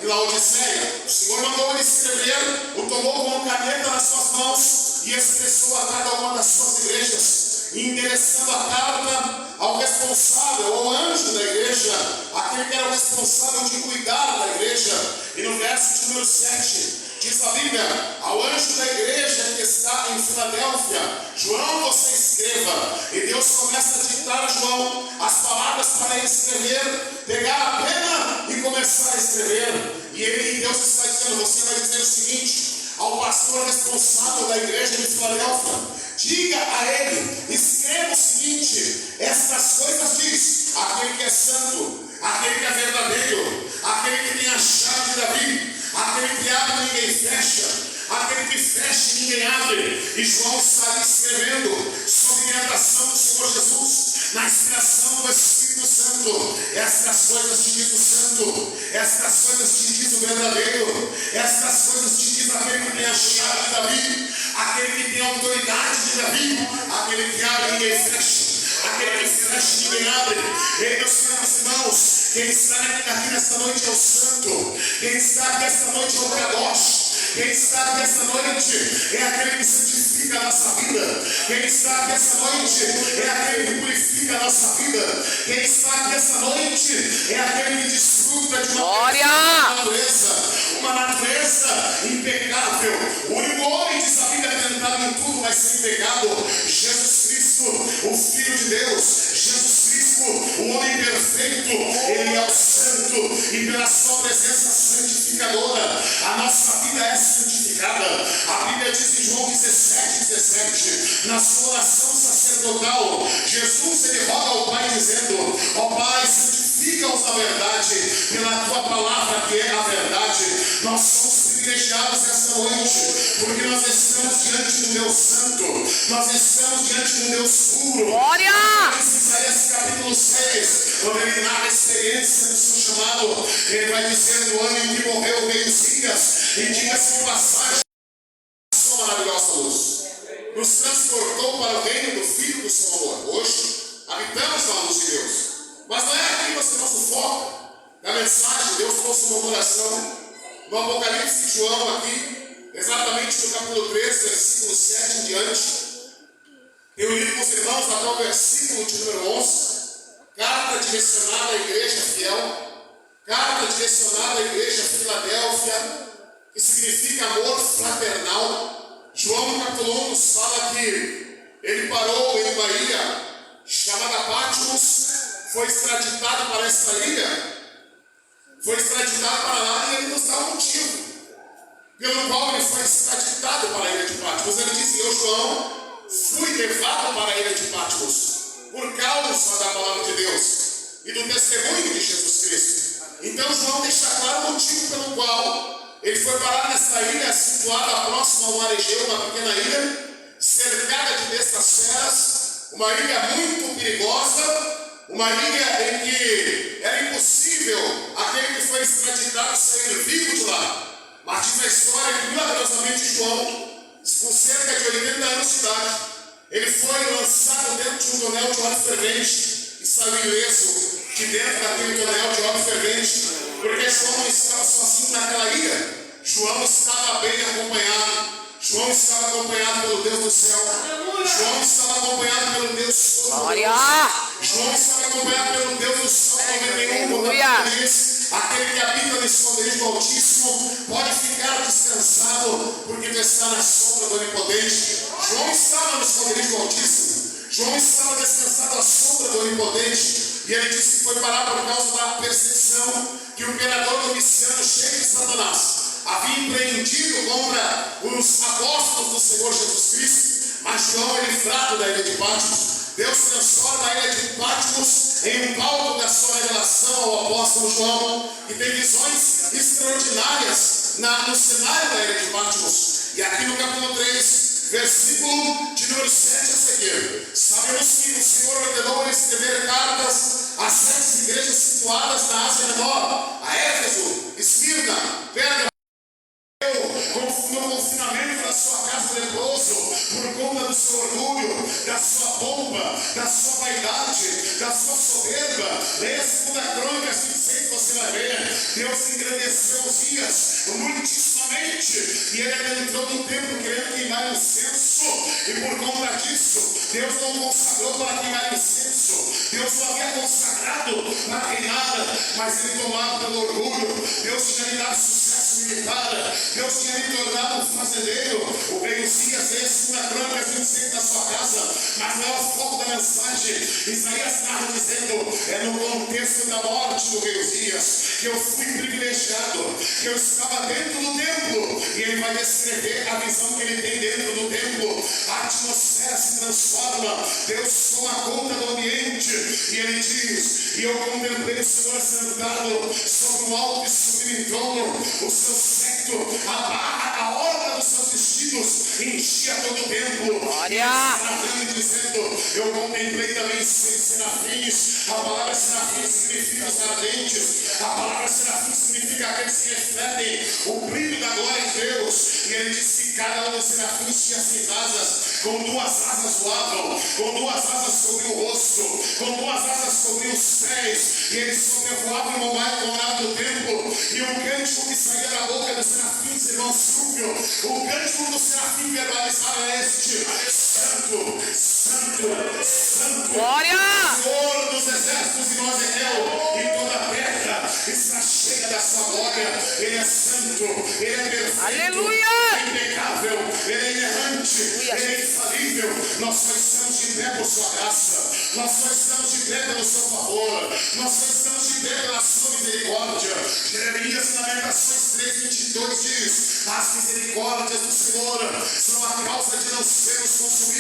e Laodiceia. O Senhor mandou ele escrever, o tomou com uma caneta nas suas mãos e expressou a cada uma das suas igrejas, endereçando a carta ao responsável, ao anjo da igreja, aquele que era o responsável de cuidar da igreja. E no verso de número 7, diz a Bíblia: ao anjo da igreja que está em Filadélfia, João, você escreva. E Deus começa a ditar a João as palavras para ele escrever, pegar a pena e começar a escrever. E Deus está dizendo: você vai dizer o seguinte ao pastor responsável da igreja de Filadélfia, diga a ele, escreva o seguinte: estas coisas diz aquele que é santo, aquele que é verdadeiro, aquele que tem a chave de Davi, aquele que abre e ninguém fecha, aquele que fecha e ninguém abre. E João está ali escrevendo sob orientação do Senhor Jesus, na inspiração do Espírito Santo. Estas coisas te diz o santo, estas coisas te diz o verdadeiro, estas coisas te diz aquele que tem a chave de Davi, aquele que tem a autoridade de Davi, aquele que abre e ninguém fecha, aquele que fecha e ninguém abre. E meus queridos irmãos, quem está aqui nesta noite é o santo, quem está aqui esta noite é o Kadosh, quem está aqui esta noite é aquele que santifica a nossa vida, quem está aqui esta noite é aquele que purifica a nossa vida, quem está aqui esta noite é aquele que desfruta de uma natureza impecável. O único homem, diz a Bíblia, tentado em tudo, mas sem pecado, Jesus Cristo, o Filho de Deus, Jesus Cristo, o homem perfeito. Ele é o santo, e pela sua presença santificadora a nossa vida é santificada. A Bíblia diz em João 17, na sua oração sacerdotal, Jesus ele roga ao Pai dizendo: ó Pai, santifica-os na verdade, pela tua palavra que é a verdade. Nós somos privilegiados esta noite, porque nós estamos diante do Deus santo, nós estamos diante do Deus puro. Glória! Em Isaías capítulo 6, quando ele narra a experiência do seu chamado, ele vai dizer: no ano em que morreu o Messias, e diga-se de passagem, a sua maravilhosa luz nos transportou para o reino do Filho do seu amor. Hoje habitamos na luz de Deus, mas não é aqui que nós temos o foco da mensagem. Deus trouxe uma oração no Apocalipse de João, aqui, exatamente no capítulo 3, versículo 7 em diante. Eu li com os irmãos até o versículo de número 11, carta direcionada à igreja fiel, carta direcionada à igreja Filadélfia, que significa amor fraternal. João no capítulo 1 nos fala que ele parou em uma ilha chamada Patmos, foi extraditado para esta ilha, foi extraditado para lá, e ele nos dá um motivo pelo qual ele foi extraditado para a ilha de Patmos. Ele disse: eu, João, fui levado para a ilha de Patmos por causa da palavra de Deus e do testemunho de Jesus Cristo. Então João deixa claro o motivo pelo qual ele foi parar nessa ilha situada próxima ao mar Egeu, uma pequena ilha cercada de bestas feras, uma ilha muito perigosa, uma ilha em que era impossível aquele que foi extraditado sair vivo de lá. Mas diz a história que milagrosamente João, com cerca de 80 anos de idade, ele foi lançado dentro de um tonel de óleo fervente e saiu ileso de dentro daquele tonel de óleo fervente, porque João não estava sozinho naquela ilha. João estava bem acompanhado. João estava acompanhado pelo Deus do céu. João estava acompanhado pelo Deus todo-poderoso. João estava acompanhado pelo Deus do céu. Aquele que habita no esconderijo do Altíssimo pode ficar descansado, porque tu está na sombra do Onipotente. João estava no esconderijo do Altíssimo. João estava descansado à sombra do Onipotente. E ele disse que foi parar por causa da perseguição que o imperador Domiciano, cheio de Satanás, havia empreendido contra os apóstolos do Senhor Jesus Cristo. Mas João é livrado da ilha de Patmos. Deus transforma a ilha de Patmos em um palco da sua revelação ao apóstolo João, que tem visões extraordinárias no cenário da ilha de Patmos. E aqui no capítulo 3, versículo de número 7 a seguir, sabemos que o Senhor ordenou ele escrever cartas às 7 igrejas situadas na Ásia Menor, a Éfeso, Esmirna, Pérgamo, no confinamento da sua casa leproso, por conta do seu orgulho, da sua pompa, da sua vaidade, da sua soberba. Leia a 2 Crônicas 26, você vai ver Deus engrandeceu Uzias muitíssimamente, e ele adentrou no templo querendo queimar incenso, e por conta disso, Deus não consagrou para queimar incenso. Deus o havia consagrado para reinar, mas ele, tomado pelo orgulho, Deus tinha lhe dado sucesso militar, Deus tinha lhe tornado um fazendeiro. O rei Uzias lê 2 Crônicas 26 na sua casa, mas não é o foco da mensagem. Isaías narra dizendo: é no contexto da morte do rei Uzias que eu fui privilegiado, que eu estava dentro do templo, e ele vai descrever a visão que ele tem dentro do templo. A atmosfera se transforma, Deus toma conta do ambiente, e ele diz: e eu contemplei o Senhor sentado sobre um alto e sublime trono, o seu cetro, a barra, a orla dos seus vestidos enchia todo o templo. Glória! E dizendo: eu contemplei também 6 serafins. A palavra serafim significa os ardentes, a palavra serafim significa aqueles que refletem o brilho da glória de Deus. E ele diz que cada um dos serafins tinha 6 asas, com 2 asas voavam, com 2 asas cobriam o rosto, com 2 asas cobriam os pés, e eles sobrevoavam e moravam do templo. E o cântico que saía da boca dos serafins, irmão Súbio, o cântico do serafim verbalizava este: Santo, Santo, Santo, Glória! Senhor dos exércitos, irmão Ezequiel, e toda a terra está cheia da sua glória. Ele é santo, ele é perfeito, Aleluia! ele é impecável, ele é inerrante, ele é infalível. Nós só estamos de pé por sua graça, nós só estamos de pé pelo seu favor, nós só estamos de pé pela sua misericórdia. Jeremias, Lamentações 3:22 diz: as misericórdias do Senhor são a causa de não sermos consumidos.